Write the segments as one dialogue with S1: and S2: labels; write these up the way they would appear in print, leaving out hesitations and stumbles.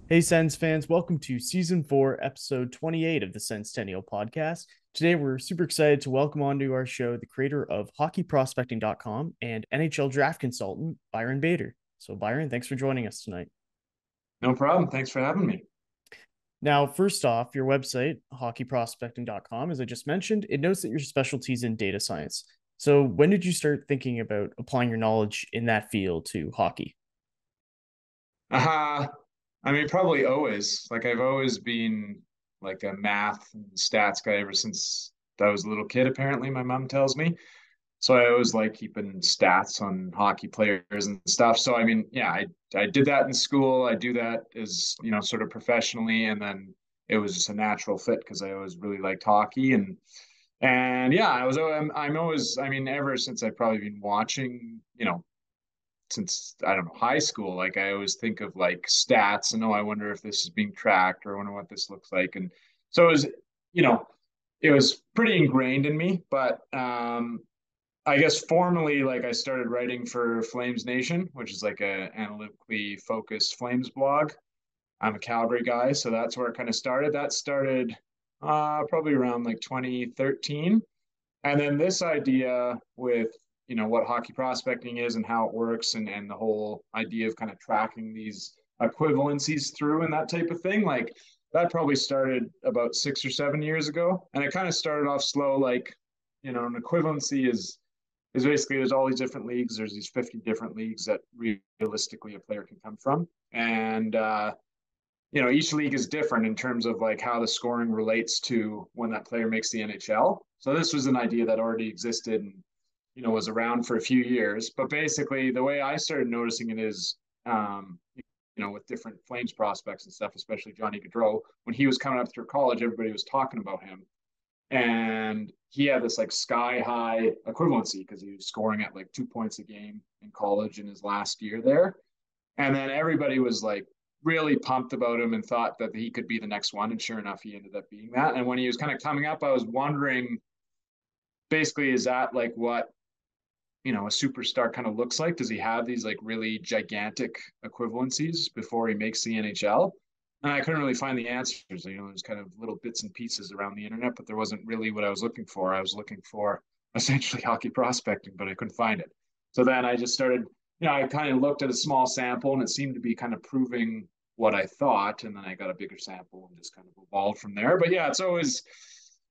S1: Hey, Sens fans, welcome to Season 4, Episode 28 of the Senstennial Podcast. Today, we're super excited to welcome onto our show the creator of hockeyprospecting.com and NHL draft consultant, Byron Bader. So, Byron, thanks for joining us tonight.
S2: No problem. Thanks for having me.
S1: Now, first off, your website, hockeyprospecting.com, as I just mentioned, it notes that your specialty is in data science. So, when did you start thinking about applying your knowledge in that field to hockey?
S2: Uh, I mean, probably always. Like I've always been like a math and stats guy ever since I was a little kid, apparently, my mom tells me. So I always like keeping stats on hockey players and stuff. So I mean, yeah, I did that in school. I do that as, sort of professionally, and then it was just a natural fit because I always really liked hockey and yeah, I'm always, I mean, ever since I've probably been watching, since I don't know, high school, like I always think of like stats and, oh, I wonder if this is being tracked, or I wonder what this looks like. And so you know, it was pretty ingrained in me. But I guess formally, like I started writing for Flames Nation, which is like a analytically focused Flames blog. I'm a Calgary guy, so that's where it kind of started. That started probably around like 2013. And then this idea with, what hockey prospecting is and how it works, and the whole idea of kind of tracking these equivalencies through and that type of thing, like that probably started about 6 or 7 years ago. And it kind of started off slow, like, an equivalency is basically there's all these different leagues. There's these 50 different leagues that realistically a player can come from. And each league is different in terms of like how the scoring relates to when that player makes the NHL. So this was an idea that already existed and was around for a few years. But basically, the way I started noticing it is, with different Flames prospects and stuff, especially Johnny Gaudreau, when he was coming up through college, everybody was talking about him, and he had this like sky high equivalency because he was scoring at like 2 points a game in college in his last year there. And then everybody was like really pumped about him and thought that he could be the next one. And sure enough, he ended up being that. And when he was kind of coming up, I was wondering, basically, is that like what, a superstar kind of looks like? Does he have these like really gigantic equivalencies before he makes the NHL? And I couldn't really find the answers. There's kind of little bits and pieces around the internet, but there wasn't really what I was looking for. I was looking for essentially hockey prospecting, but I couldn't find it. So then I just started, I kind of looked at a small sample, and it seemed to be kind of proving what I thought. And then I got a bigger sample and just kind of evolved from there. But yeah, it's always,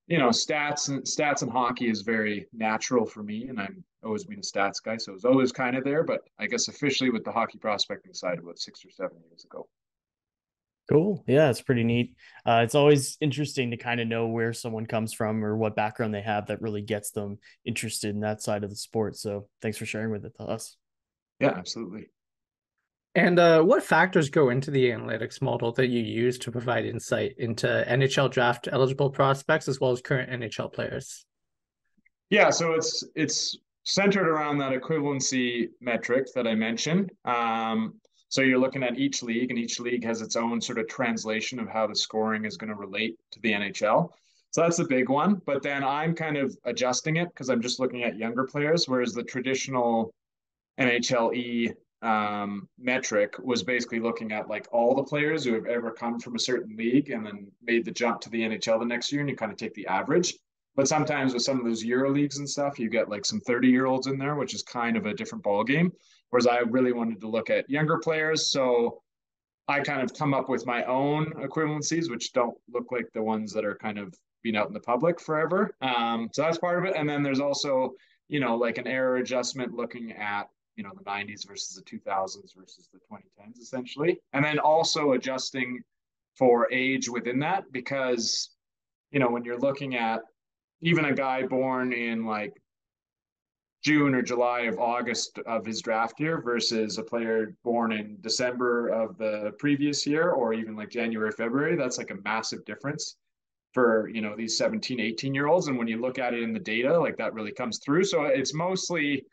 S2: stats and hockey is very natural for me, and I'm always been a stats guy, so it was always kind of there. But I guess officially with the hockey prospecting side about 6 or 7 years ago.
S1: Cool. Yeah, it's pretty neat. It's always interesting to kind of know where someone comes from or what background they have that really gets them interested in that side of the sport. So thanks for sharing with it to us.
S2: Yeah, absolutely.
S3: And what factors go into the analytics model that you use to provide insight into NHL draft eligible prospects as well as current NHL players?
S2: Yeah, so it's centered around that equivalency metric that I mentioned. So you're looking at each league, and each league has its own sort of translation of how the scoring is going to relate to the NHL. So that's the big one. But then I'm kind of adjusting it because I'm just looking at younger players, whereas the traditional NHLE metric was basically looking at like all the players who have ever come from a certain league and then made the jump to the NHL the next year, and you kind of take the average. But sometimes with some of those Euro leagues and stuff, you get like some 30-year-olds in there, which is kind of a different ball game. Whereas I really wanted to look at younger players, so I kind of come up with my own equivalencies, which don't look like the ones that are kind of been out in the public forever. So that's part of it. And then there's also, like an error adjustment looking at, the 90s versus the 2000s versus the 2010s, essentially. And then also adjusting for age within that, because, when you're looking at even a guy born in like June or July of August of his draft year versus a player born in December of the previous year, or even like January, February, that's like a massive difference for, these 17, 18-year-olds. And when you look at it in the data, like that really comes through. So it's mostly,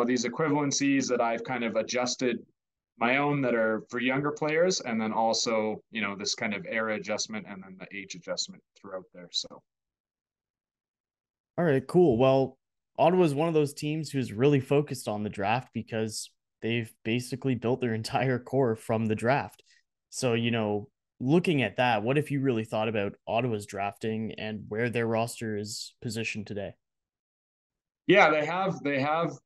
S2: these equivalencies that I've kind of adjusted my own that are for younger players. And then also, this kind of era adjustment and then the age adjustment throughout there. So
S1: All right, cool. Well, Ottawa is one of those teams who's really focused on the draft because they've basically built their entire core from the draft. So, looking at that, what if you really thought about Ottawa's drafting and where their roster is positioned today?
S2: Yeah, they have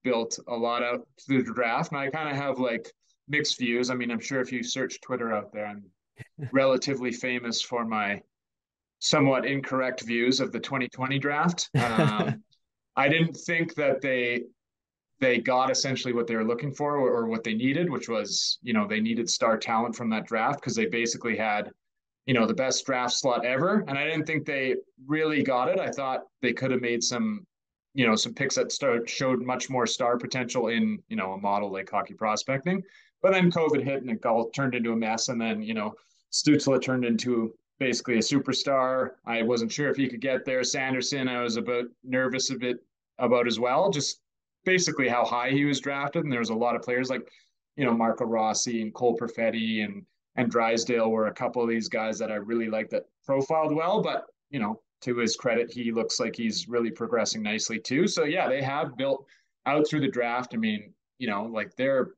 S2: built a lot out through the draft, and I kind of have like mixed views. I mean, I'm sure if you search Twitter out there, I'm relatively famous for my somewhat incorrect views of the 2020 draft. I didn't think that they got essentially what they were looking for, or what they needed, which was, they needed star talent from that draft because they basically had, the best draft slot ever. And I didn't think they really got it. I thought they could have made some picks that showed much more star potential in, a model like hockey prospecting. But then COVID hit and it all turned into a mess. And then, Stützle turned into basically a superstar. I wasn't sure if he could get there. Sanderson, I was about nervous a bit about as well, just basically how high he was drafted. And there was a lot of players like, Marco Rossi and Cole Perfetti and Drysdale were a couple of these guys that I really liked that profiled well. But, to his credit, he looks like he's really progressing nicely too. So yeah, they have built out through the draft. I mean, like they're,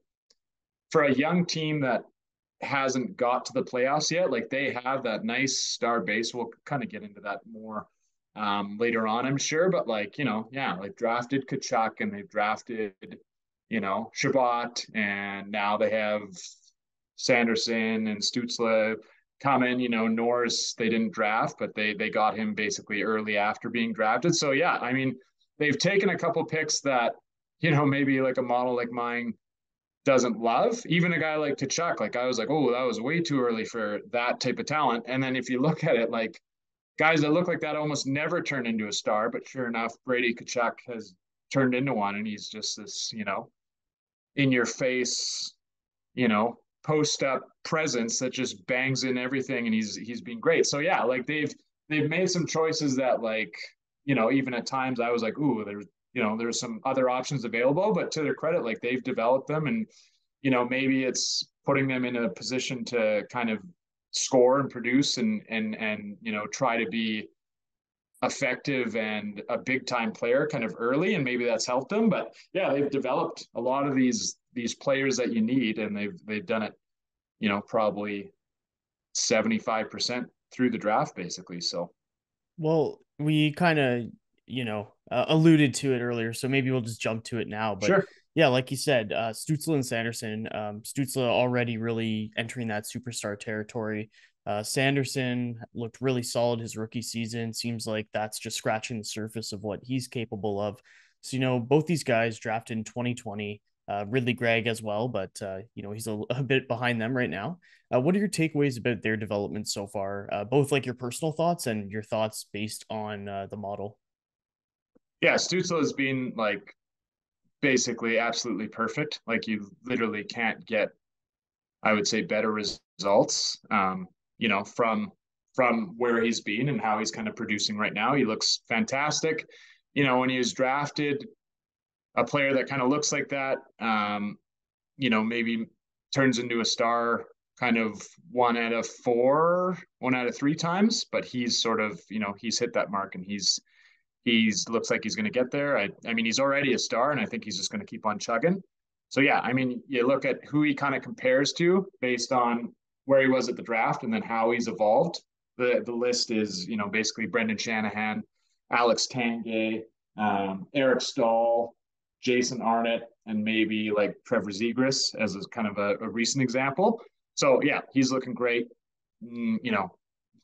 S2: for a young team that hasn't got to the playoffs yet, like they have that nice star base. We'll kind of get into that more later on, I'm sure. But like, yeah, like drafted Kachuk and they've drafted, Shabbat, and now they have Sanderson and Stützle coming. Norris they didn't draft, but they got him basically early after being drafted. So yeah, I mean, they've taken a couple picks that, maybe like a model like mine doesn't love. Even a guy like Kachuk, like I was like, oh, that was way too early for that type of talent. And then if you look at it, like guys that look like that almost never turn into a star, but sure enough, Brady Kachuk has turned into one, and he's just this, in your face, post up presence that just bangs in everything, and he's been great. So yeah, like they've made some choices that, like, even at times I was like, ooh, there's some other options available, but to their credit, like they've developed them, and maybe it's putting them in a position to kind of score and produce and try to be effective and a big time player kind of early, and maybe that's helped them. But yeah, they've developed a lot of these players that you need, and they've done it, probably 75% through the draft basically. So
S1: Well, we kind of, alluded to it earlier, so maybe we'll just jump to it now. But
S2: sure.
S1: yeah, like you said, Stützle and Sanderson, Stützle already really entering that superstar territory. Sanderson looked really solid his rookie season. Seems like that's just scratching the surface of what he's capable of. So, both these guys drafted in 2020, Ridley Gregg as well, but, he's a bit behind them right now. What are your takeaways about their development so far? Both like your personal thoughts and your thoughts based on the model.
S2: Yeah, Stützle has been like basically absolutely perfect. Like you literally can't get, I would say, better results. From where he's been and how he's kind of producing right now. He looks fantastic. When he was drafted, a player that kind of looks like that, maybe turns into a star kind of one out of three times, but he's sort of, he's hit that mark, and he's looks like he's going to get there. I mean, he's already a star, and I think he's just going to keep on chugging. So yeah, I mean, you look at who he kind of compares to based on where he was at the draft and then how he's evolved. The list is, basically Brendan Shanahan, Alex Tanguay, Eric Stahl, Jason Arnott, and maybe like Trevor Zegras as a kind of a recent example. So yeah, he's looking great.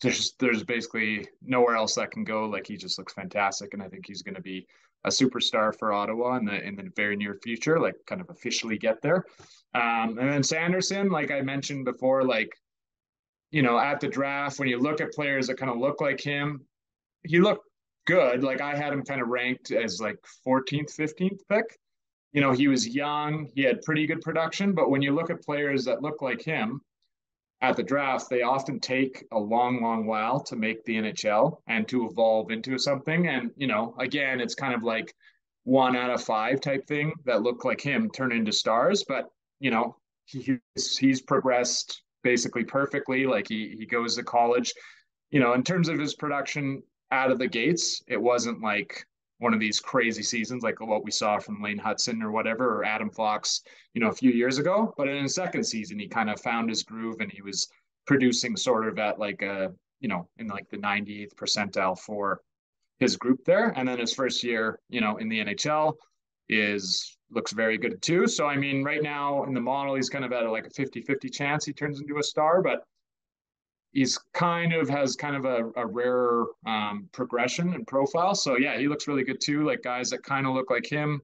S2: There's basically nowhere else that can go. Like he just looks fantastic, and I think he's going to be a superstar for Ottawa in the very near future, like kind of officially get there. And then Sanderson, like I mentioned before, like at the draft, when you look at players that kind of look like him, he looked good. Like I had him kind of ranked as like 14th, 15th pick. He was young, he had pretty good production, but when you look at players that look like him at the draft, they often take a long, long while to make the NHL and to evolve into something. And, again, it's kind of like 1 out of 5 type thing that look like him turn into stars. But, he's progressed basically perfectly. Like he goes to college, in terms of his production out of the gates, it wasn't like one of these crazy seasons like what we saw from Lane Hudson or whatever, or Adam Fox, a few years ago. But in his second season, he kind of found his groove, and he was, producing sort of at like in like the 98th percentile for his group there. And then his first year, in the NHL looks very good too. So, I mean, right now in the model, he's kind of at like a 50-50 chance he turns into a star, but he's has kind of a rare progression and profile. So yeah, he looks really good too. Like guys that kind of look like him,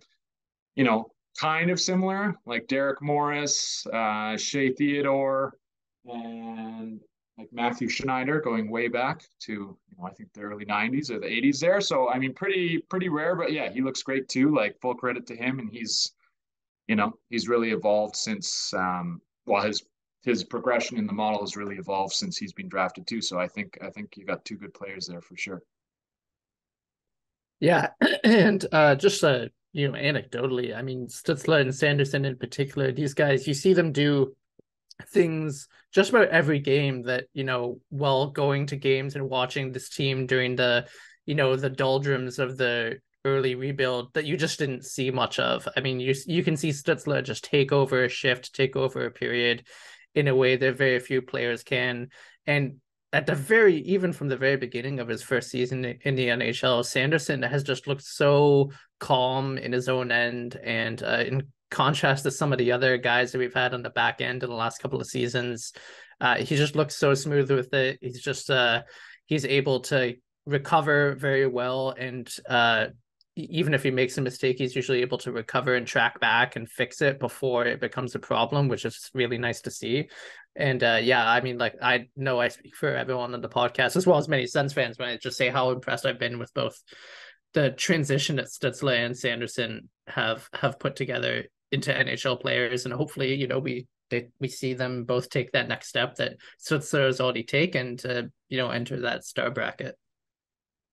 S2: kind of similar, like Derek Morris, Shea Theodore, and like Matthew Schneider, going way back to I think the early 90s or the 80s there. So I mean, pretty rare, but yeah, he looks great too. Like full credit to him, and he's really evolved since his progression in the model has really evolved since he's been drafted too. So I think you got two good players there for sure.
S3: Yeah, and just anecdotally, I mean, Stützle and Sanderson in particular, these guys, you see them do things just about every game that, while going to games and watching this team during the, the doldrums of the early rebuild that you just didn't see much of. I mean, you can see Stützle just take over a shift, take over a period in a way that very few players can. And even from the very beginning of his first season in the NHL, Sanderson has just looked so calm in his own end, and in contrast to some of the other guys that we've had on the back end in the last couple of seasons, he just looks so smooth with it. He's just he's able to recover very well, and even if he makes a mistake, he's usually able to recover and track back and fix it before it becomes a problem, which is really nice to see. And I mean, like, I know I speak for everyone on the podcast, as well as many Sens fans, when I just say how impressed I've been with both the transition that Stützle and Sanderson have put together into NHL players. And hopefully, we see them both take that next step that Stützle has already taken to, enter that star bracket.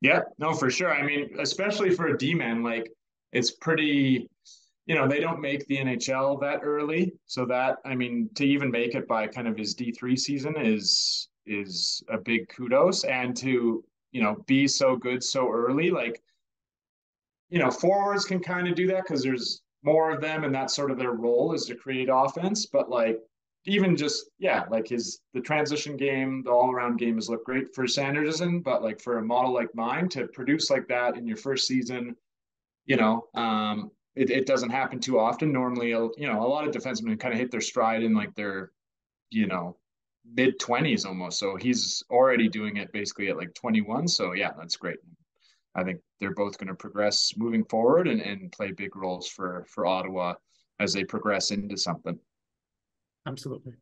S2: Yeah, no, for sure. I mean, especially for a D-man, like it's pretty, they don't make the NHL that early. So that, I mean, to even make it by kind of his D3 season is a big kudos. And to, be so good so early, like, forwards can kind of do that because there's more of them and that's sort of their role is to create offense. But like, even just like the transition game, the all-around game has looked great for Sanderson, but like for a model like mine to produce like that in your first season, it doesn't happen too often. Normally, a lot of defensemen kind of hit their stride in like their, mid-20s almost. So he's already doing it basically at like 21. So yeah, that's great. I think they're both going to progress moving forward and play big roles for Ottawa as they progress into something.
S3: Absolutely.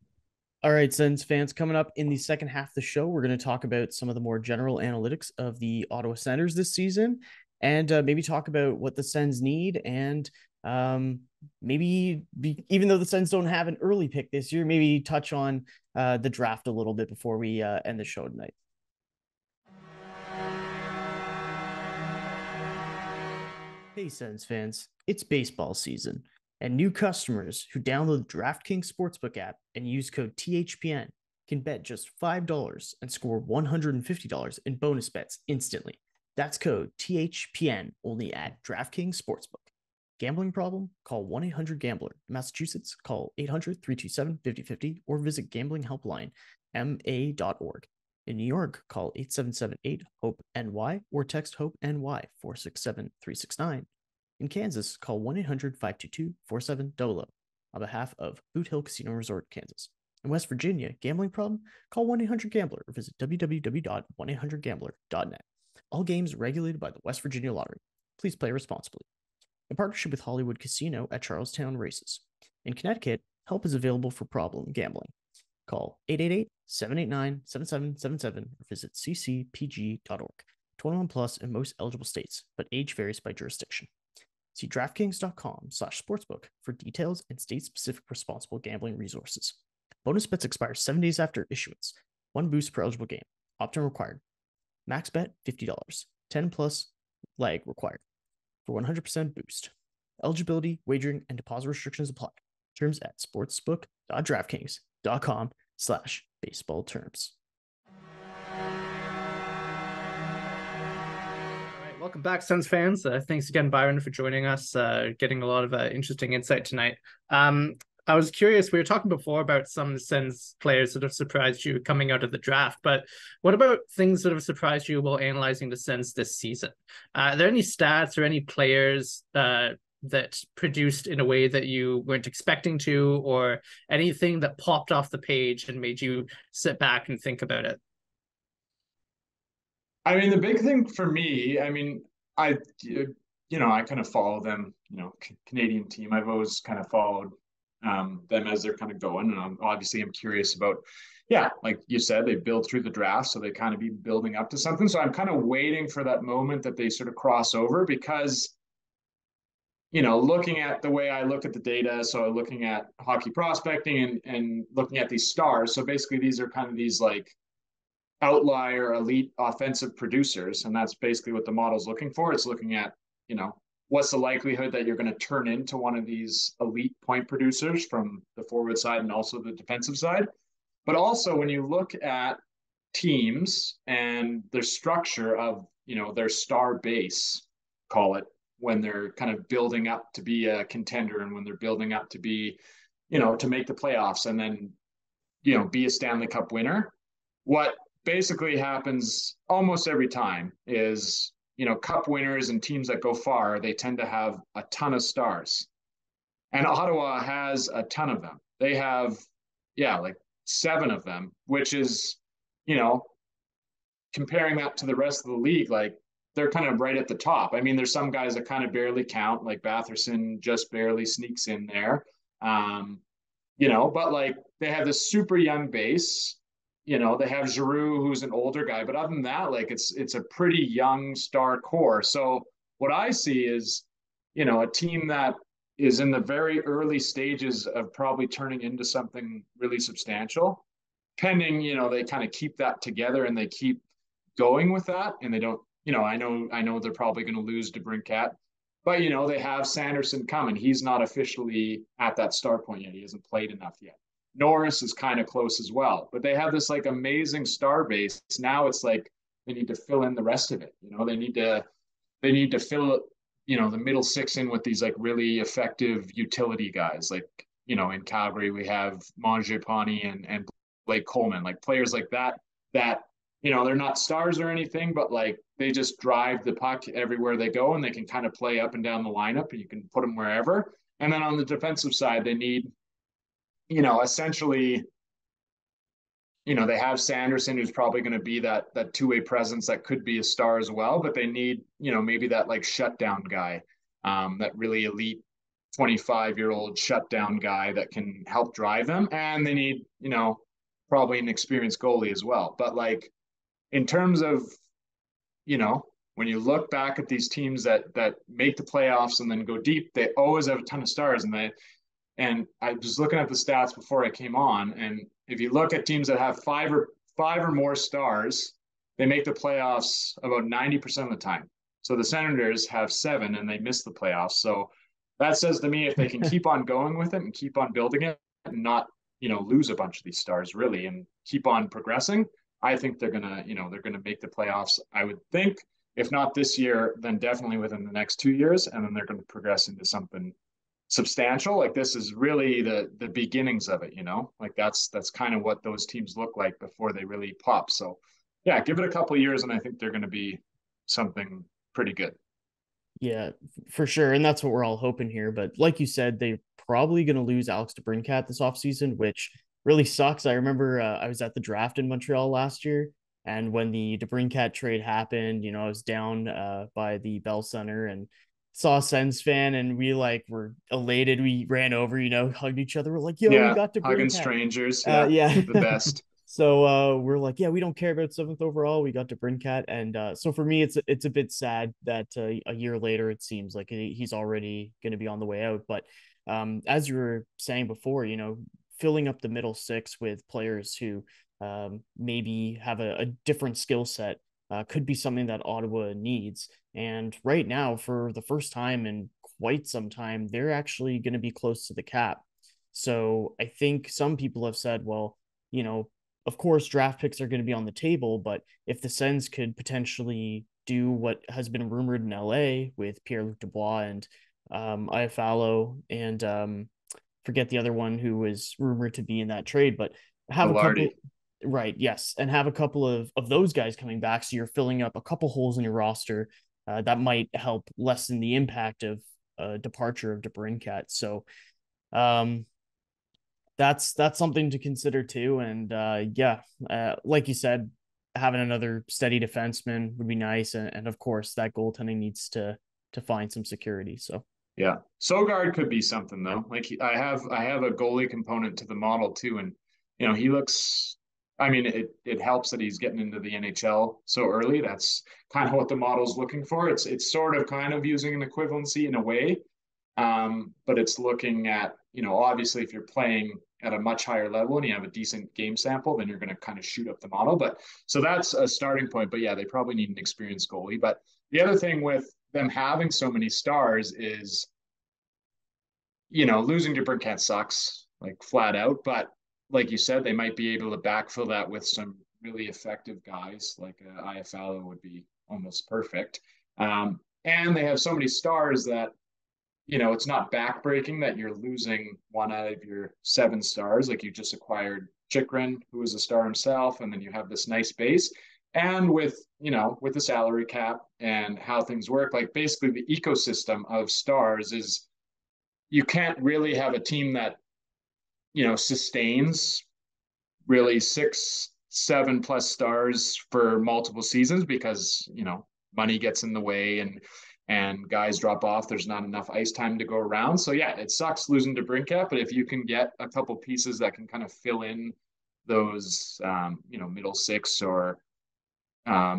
S1: All right, Sens fans, coming up in the second half of the show, we're going to talk about some of the more general analytics of the Ottawa Senators this season, and maybe talk about what the Sens need, and even though the Sens don't have an early pick this year, maybe touch on the draft a little bit before we end the show tonight. Hey, Sens fans, it's baseball season. And new customers who download the DraftKings Sportsbook app and use code THPN can bet just $5 and score $150 in bonus bets instantly. That's code THPN only at DraftKings Sportsbook. Gambling problem? Call 1-800-GAMBLER. Massachusetts, call 800-327-5050 or visit gamblinghelpline.ma.org. In New York, call 877-8-HOPE-NY or text HOPE-NY 467-369. In Kansas, call 1-800-522-4700 on behalf of Boot Hill Casino Resort, Kansas. In West Virginia, gambling problem? Call 1-800-GAMBLER or visit www.1800gambler.net. All games regulated by the West Virginia Lottery. Please play responsibly. In partnership with Hollywood Casino at Charlestown Races. In Connecticut, help is available for problem gambling. Call 888-789-7777 or visit ccpg.org. 21 plus in most eligible states, but age varies by jurisdiction. See DraftKings.com/sportsbook for details and state-specific responsible gambling resources. Bonus bets expire 7 days after issuance. 1 boost per eligible game. Opt-in required. Max bet $50. 10 plus leg required for 100% boost. Eligibility, wagering, and deposit restrictions apply. Terms at sportsbook.draftkings.com/baseball terms.
S3: Welcome back, Sens fans. Thanks again, Byron, for joining us, getting a lot of interesting insight tonight. I was curious, we were talking before about some Sens players that have surprised you coming out of the draft, but what about things that have surprised you while analyzing the Sens this season? Are there any stats or any players that produced in a way that you weren't expecting to, or anything that popped off the page and made you sit back and think about it?
S2: I mean, the big thing for me, I mean, I kind of follow them, Canadian team. I've always kind of followed them as they're kind of going. And I'm curious about, yeah, like you said, they build through the draft. So they kind of be building up to something. So I'm kind of waiting for that moment that they sort of cross over because, looking at the way I look at the data, so looking at hockey prospecting and looking at these stars. So basically these are kind of these like outlier elite offensive producers. And that's basically what the model's looking for. It's looking at, what's the likelihood that you're going to turn into one of these elite point producers from the forward side and also the defensive side. But also when you look at teams and their structure of, their star base, call it, when they're kind of building up to be a contender and when they're building up to be, to make the playoffs and then, be a Stanley Cup winner. What basically happens almost every time is, cup winners and teams that go far, they tend to have a ton of stars. And Ottawa has a ton of them. They have, like 7 of them, which is, comparing that to the rest of the league, like they're kind of right at the top. I mean, there's some guys that kind of barely count, like Batherson just barely sneaks in there. But like they have this super young base. They have Giroux, who's an older guy, but other than that, like it's a pretty young star core. So what I see is, a team that is in the very early stages of probably turning into something really substantial, pending, they kind of keep that together and they keep going with that. And they don't, I know they're probably going to lose DeBrincat, but they have Sanderson coming. He's not officially at that star point yet. He hasn't played enough yet. Norris is kind of close as well, but they have this like amazing star base. Now it's like they need to fill in the rest of it. They need to fill, the middle 6 in with these like really effective utility guys. Like, in Calgary, we have Mangiapane and Blake Coleman, like players like that, they're not stars or anything, but like they just drive the puck everywhere they go and they can kind of play up and down the lineup and you can put them wherever. And then on the defensive side, they need, essentially, they have Sanderson, who's probably going to be that two-way presence that could be a star as well, but they need, maybe that like shutdown guy, that really elite 25-year-old shutdown guy that can help drive them. And they need, probably an experienced goalie as well. But like in terms of, when you look back at these teams that make the playoffs and then go deep, they always have a ton of stars. And I was looking at the stats before I came on, and if you look at teams that have five or more stars, they make the playoffs about 90% of the time. So the Senators have 7 and they miss the playoffs. So that says to me, if they can keep on going with it and keep on building it and not, lose a bunch of these stars really and keep on progressing, I think they're gonna make the playoffs. I would think, if not this year, then definitely within the next 2 years, and then they're going to progress into something substantial. Like this is really the beginnings of it, like that's kind of what those teams look like before they really pop. So yeah, give it a couple of years and I think they're going to be something pretty good.
S1: Yeah, for sure. And that's what we're all hoping here. But like you said, they're probably going to lose Alex DeBrincat this offseason, which really sucks. I remember I was at the draft in Montreal last year. And when the DeBrincat trade happened, I was down by the Bell Center and saw a Sens fan, and we like were elated. We ran over, hugged each other. We're like, "Yo, we got DeBrincat."
S2: Hugging strangers.
S1: Yeah,
S2: the best.
S1: So we're like, yeah, we don't care about 7th overall. We got DeBrincat, and so for me, it's a bit sad that a year later it seems like he's already going to be on the way out. But as you were saying before, filling up the middle 6 with players who maybe have a different skill set could be something that Ottawa needs. And right now, for the first time in quite some time, they're actually going to be close to the cap. So I think some people have said, well, of course, draft picks are going to be on the table, but if the Sens could potentially do what has been rumored in LA with Pierre-Luc Dubois and Iafallo and forget the other one who was rumored to be in that trade, but have a
S2: Velarde.
S1: couple. Right. Yes. And have a couple of those guys coming back. So you're filling up a couple holes in your roster. That might help lessen the impact of departure of DeBrincat. So that's something to consider too. And like you said, having another steady defenseman would be nice. And of course that goaltending needs to find some security. So
S2: yeah, Sogard could be something though. Like I have a goalie component to the model too, and he looks. I mean, it helps that he's getting into the NHL so early. That's kind of what the model's looking for. It's sort of kind of using an equivalency in a way, but it's looking at obviously if you're playing at a much higher level and you have a decent game sample, then you're going to kind of shoot up the model. But so that's a starting point. But yeah, they probably need an experienced goalie. But the other thing with them having so many stars is, losing DeBrincat sucks, like flat out. But like you said, they might be able to backfill that with some really effective guys, like IFL would be almost perfect. And they have so many stars that, it's not backbreaking that you're losing one out of your 7 stars. Like you just acquired Chychrun, who is a star himself, and then you have this nice base. And with the salary cap and how things work, like basically the ecosystem of stars is, you can't really have a team that sustains really 6, 7 plus stars for multiple seasons because money gets in the way and guys drop off. There's not enough ice time to go around. So yeah, it sucks losing DeBrincat, but if you can get a couple pieces that can kind of fill in those middle 6 or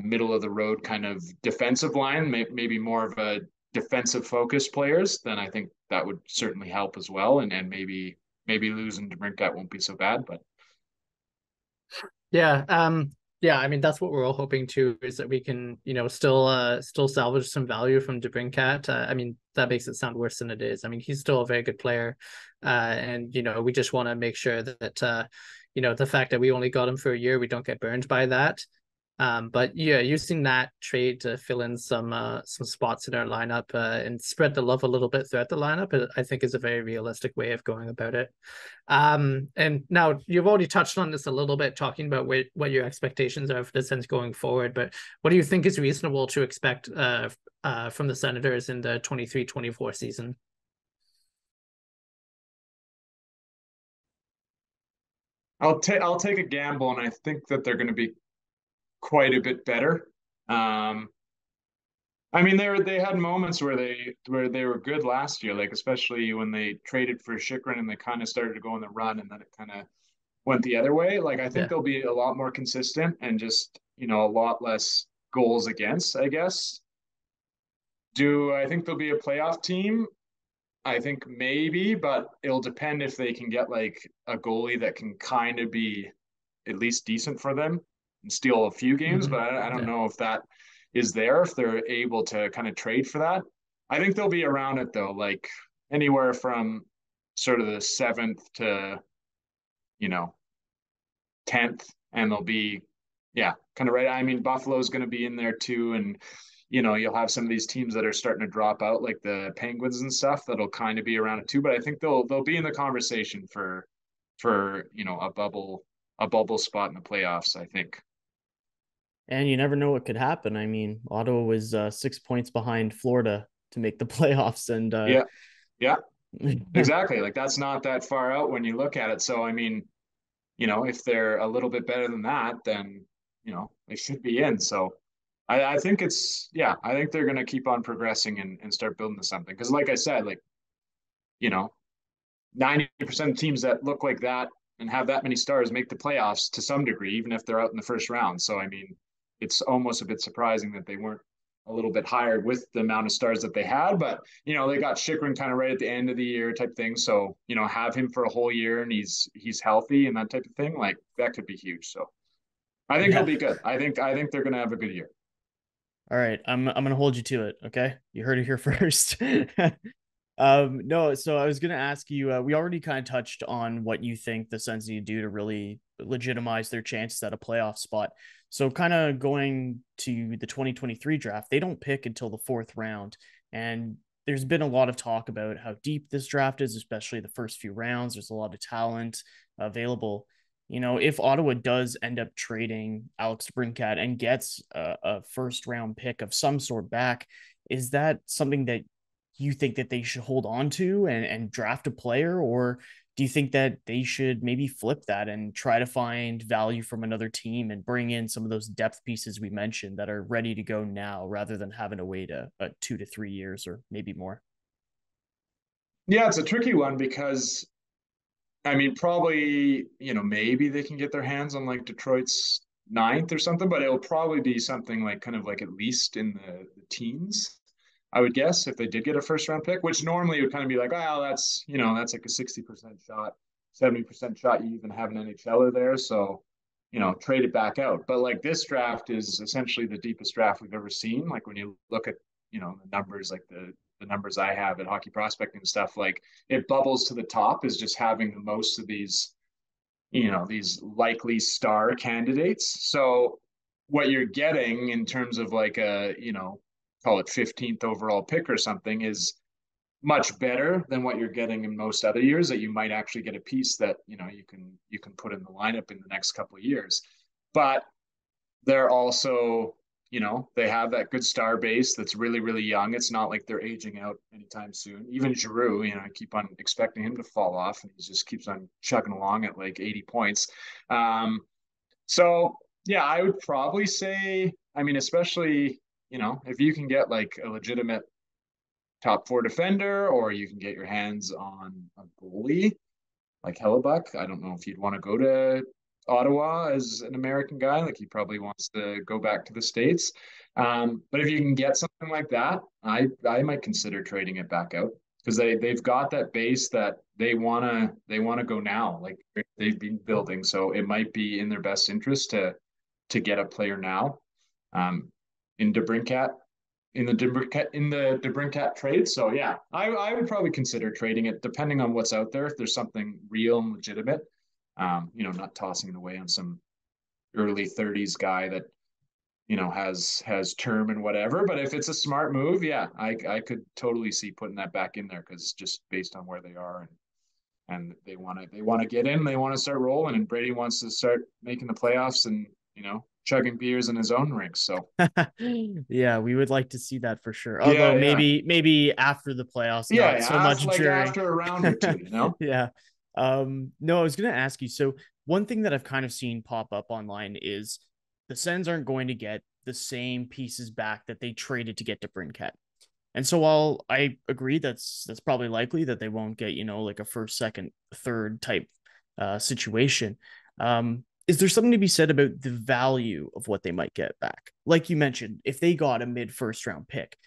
S2: middle of the road kind of defensive line, maybe more of a defensive focused players, then I think that would certainly help as well. And maybe losing DeBrincat won't be so bad. But
S3: yeah, I mean that's what we're all hoping to, is that we can still salvage some value from DeBrincat. I mean that makes it sound worse than it is. I mean he's still a very good player, and we just want to make sure that the fact that we only got him for a year, we don't get burned by that. But yeah, using that trade to fill in some spots in our lineup and spread the love a little bit throughout the lineup, I think is a very realistic way of going about it. And now you've already touched on this a little bit, talking about what your expectations are for the Sens going forward. But what do you think is reasonable to expect from the Senators in the 23-24 season?
S2: I'll take a gamble, and I think that they're going to be quite a bit better. I mean, they had moments where they were good last year, like especially when they traded for Chychrun and they kind of started to go on the run, and then it kind of went the other way. Like I think they'll be a lot more consistent and just a lot less goals against, I guess. Do I think they'll be a playoff team? I think maybe, but it'll depend if they can get like a goalie that can kind of be at least decent for them and steal a few games. But I don't know if that is there, if they're able to kind of trade for that. I think they'll be around it though, like anywhere from sort of the 7th to 10th, and they'll be kind of right. I mean, Buffalo's going to be in there too, and you'll have some of these teams that are starting to drop out, like the Penguins and stuff, that'll kind of be around it too. But I think they'll be in the conversation for a bubble spot in the playoffs, I think.
S1: And you never know what could happen. I mean, Ottawa was 6 points behind Florida to make the playoffs, and
S2: yeah, exactly. Like that's not that far out when you look at it. So I mean, if they're a little bit better than that, then they should be in. So I think I think they're going to keep on progressing and start building to something. Because like I said, like 90% of teams that look like that and have that many stars make the playoffs to some degree, even if they're out in the first round. So I mean, it's almost a bit surprising that they weren't a little bit higher with the amount of stars that they had. But they got Chychrun kind of right at the end of the year type thing. So have him for a whole year and he's healthy and that type of thing, like that could be huge. So I think he'll be good. I think they're going to have a good year.
S1: All right, I'm going to hold you to it. Okay, you heard it here first. No, so I was going to ask you, we already kind of touched on what you think the Sens need to do to really legitimize their chances at a playoff spot. So kind of going to the 2023 draft, they don't pick until the 4th round. And there's been a lot of talk about how deep this draft is, especially the first few rounds. There's a lot of talent available. If Ottawa does end up trading Alex DeBrincat and gets a first round pick of some sort back, is that something that you think that they should hold on to and draft a player? Or do you think that they should maybe flip that and try to find value from another team and bring in some of those depth pieces we mentioned that are ready to go now rather than having to wait a 2 to 3 years or maybe more?
S2: Yeah, it's a tricky one because I mean, probably, maybe they can get their hands on like Detroit's ninth or something, but it'll probably be something like kind of like at least in the teens, I would guess, if they did get a first round pick, which normally would kind of be like, oh, that's like a 60% shot, 70% shot. You even have an NHLer there. So, trade it back out. But like this draft is essentially the deepest draft we've ever seen. Like when you look at, the numbers, like the numbers I have at hockey prospecting and stuff, like it bubbles to the top is just having the most of these, these likely star candidates. So what you're getting in terms of like a, call it 15th overall pick or something is much better than what you're getting in most other years that you might actually get a piece that, you can put in the lineup in the next couple of years. But they're also, they have that good star base that's really, really young. It's not like they're aging out anytime soon. Even Giroux, I keep on expecting him to fall off, and he just keeps on chugging along at like 80 points. So, yeah, I would probably say, I mean, especially, if you can get like a legitimate top four defender, or you can get your hands on a goalie like Hellebuck. I don't know if you'd want to go to Ottawa as an American guy. Like he probably wants to go back to the States. But if you can get something like that, I might consider trading it back out because they've got that base that they wanna go now. Like they've been building, so it might be in their best interest to get a player now. In DeBrincat, in the DeBrincat trade. So yeah, I would probably consider trading it depending on what's out there. If there's something real and legitimate, not tossing it away on some early 30s guy that has term and whatever. But if it's a smart move, yeah, I could totally see putting that back in there because just based on where they are and they want to get in, they want to start rolling, and Brady wants to start making the playoffs and chugging beers in his own rink. So
S1: yeah, we would like to see that for sure. Although maybe after the playoffs, not so much
S2: like
S1: during.
S2: after a round or two,
S1: Yeah. No, I was gonna ask you. So one thing that I've kind of seen pop up online is the Sens aren't going to get the same pieces back that they traded to get DeBrincat. And so while I agree that's probably likely that they won't get, like a first, second, third type situation, is there something to be said about the value of what they might get back? Like you mentioned, if they got a mid first round pick,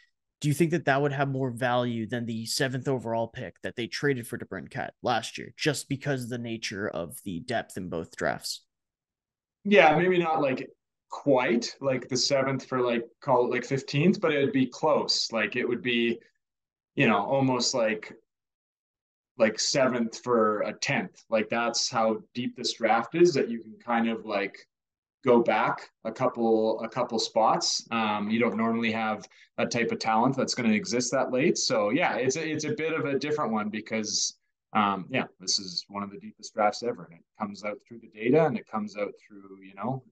S1: do you think that that would have more value than the 7th overall pick that they traded for DeBrincat last year, just because of the nature of the depth in both drafts?
S2: Yeah, maybe not like quite like the 7th for like call it like 15th, but it would be close. Like it would be, almost like 7th for a 10th. Like that's how deep this draft is that you can kind of like go back a couple spots. You don't normally have that type of talent that's going to exist that late. So yeah, it's a bit of a different one because this is one of the deepest drafts ever, and it comes out through the data and it comes out through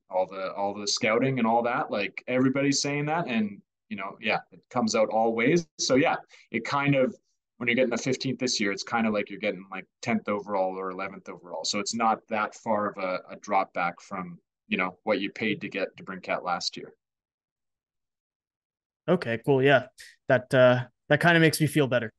S2: all the scouting and all that. Like everybody's saying that, and it comes out all ways. So yeah, it kind of, when you're getting the 15th this year, it's kind of like you're getting like 10th overall or 11th overall. So it's not that far of a drop back from what you paid to get DeBrincat last year.
S1: Okay, cool. Yeah, that kind of makes me feel better.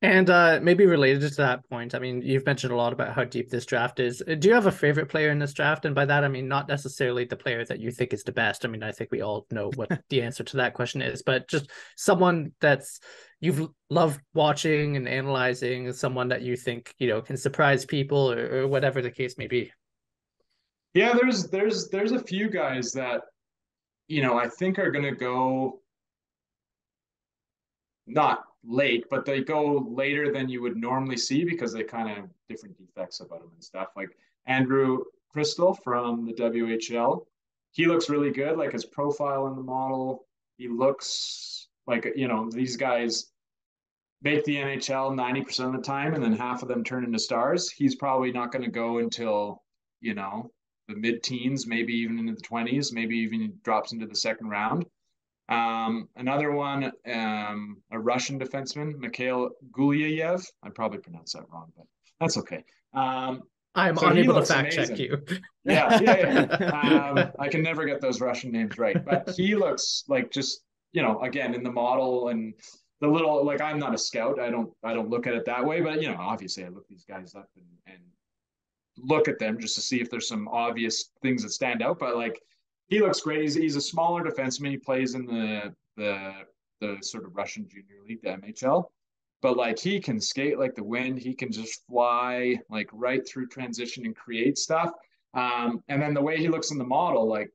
S3: And maybe related to that point, I mean, you've mentioned a lot about how deep this draft is. Do you have a favorite player in this draft? And by that, I mean, not necessarily the player that you think is the best. I mean, I think we all know what the answer to that question is, but just someone that's you've loved watching and analyzing, someone that you think, can surprise people or whatever the case may be.
S2: Yeah, there's a few guys that, I think are going to go not late, but they go later than you would normally see because they kind of have different defects about them and stuff. Like Andrew Crystal from the WHL, he looks really good. Like his profile in the model, he looks like, these guys make the NHL 90% of the time, and then half of them turn into stars. He's probably not going to go until, the mid-teens, maybe even into the 20s, maybe even drops into the second round. Another one, a Russian defenseman, Mikhail Gulyayev. I probably pronounced that wrong, but that's okay.
S3: I'm unable to fact check you.
S2: Yeah. I can never get those Russian names right, but he looks like just, again, in the model and the little, like, I'm not a scout. I don't look at it that way, but obviously I look these guys up and look at them just to see if there's some obvious things that stand out. But like, he looks great. He's a smaller defenseman. He plays in the sort of Russian junior league, the MHL. But like, he can skate like the wind. He can just fly like right through transition and create stuff. And then the way he looks in the model, like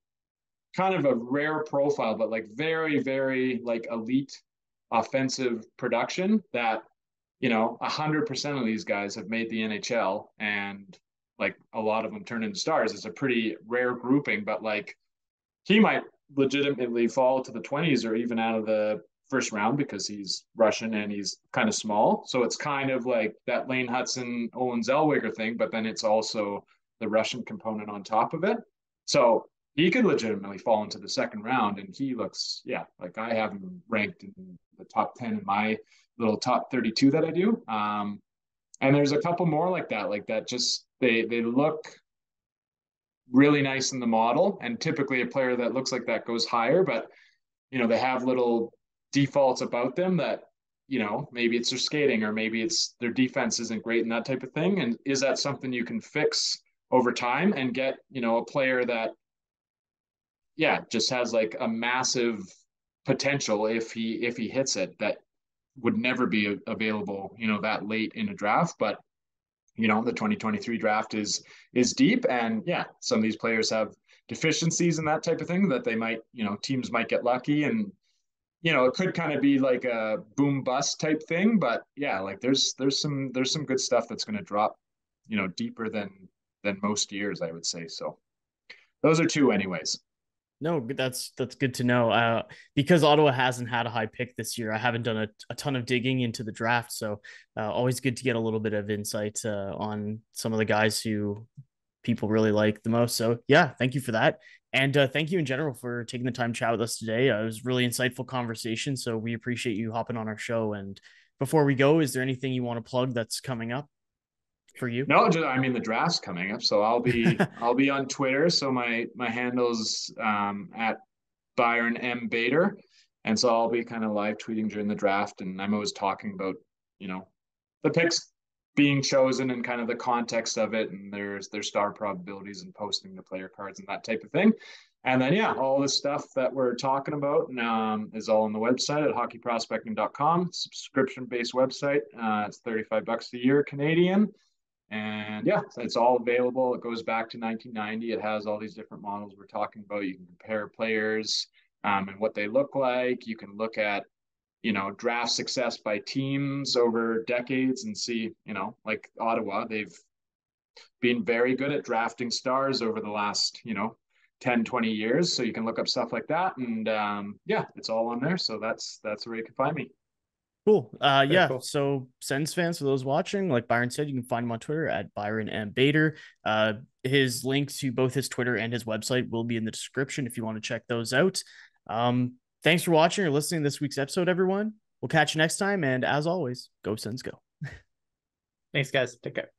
S2: kind of a rare profile, but like very, very like elite offensive production that 100% of these guys have made the NHL, and like a lot of them turn into stars. It's a pretty rare grouping, but like, he might legitimately fall to the 20s or even out of the first round because he's Russian and he's kind of small. So it's kind of like that Lane Hudson, Owen Zellweger thing, but then it's also the Russian component on top of it. So he could legitimately fall into the second round, and he looks, like I have him ranked in the top 10 in my little top 32 that I do. And there's a couple more like that just, they look really nice in the model, and typically a player that looks like that goes higher, but they have little defaults about them that maybe it's their skating, or maybe it's their defense isn't great and that type of thing. And is that something you can fix over time and get a player that just has like a massive potential if he hits it, that would never be available that late in a draft. But the 2023 draft is deep, and some of these players have deficiencies and that type of thing that they might, teams might get lucky, and it could kind of be like a boom bust type thing. But like there's some good stuff that's going to drop deeper than most years, I would say. So those are two anyways.
S1: No, that's good to know. Because Ottawa hasn't had a high pick this year, I haven't done a ton of digging into the draft. So always good to get a little bit of insight on some of the guys who people really like the most. So thank you for that. And thank you in general for taking the time to chat with us today. It was a really insightful conversation. So we appreciate you hopping on our show. And before we go, is there anything you want to plug that's coming up for you?
S2: No, the draft's coming up, so I'll be on Twitter. So my handle's at Byron Bader, and so I'll be kind of live tweeting during the draft, and I'm always talking about the picks being chosen and kind of the context of it, and there's star probabilities and posting the player cards and that type of thing. And then all this stuff that we're talking about is all on the website at hockeyprospecting.com. Subscription-based website. It's $35 a year Canadian. And it's all available. It goes back to 1990. It has all these different models we're talking about. You can compare players and what they look like. You can look at, draft success by teams over decades and see, like Ottawa, they've been very good at drafting stars over the last, 10, 20 years. So you can look up stuff like that. And it's all on there. So that's where you can find me.
S1: Cool. Cool. So Sens fans, for those watching, like Byron said, you can find him on Twitter at Byron M. Bader. His links to both his Twitter and his website will be in the description if you want to check those out. Thanks for watching or listening to this week's episode, everyone. We'll catch you next time. And as always, go Sens, go.
S3: Thanks, guys. Take care.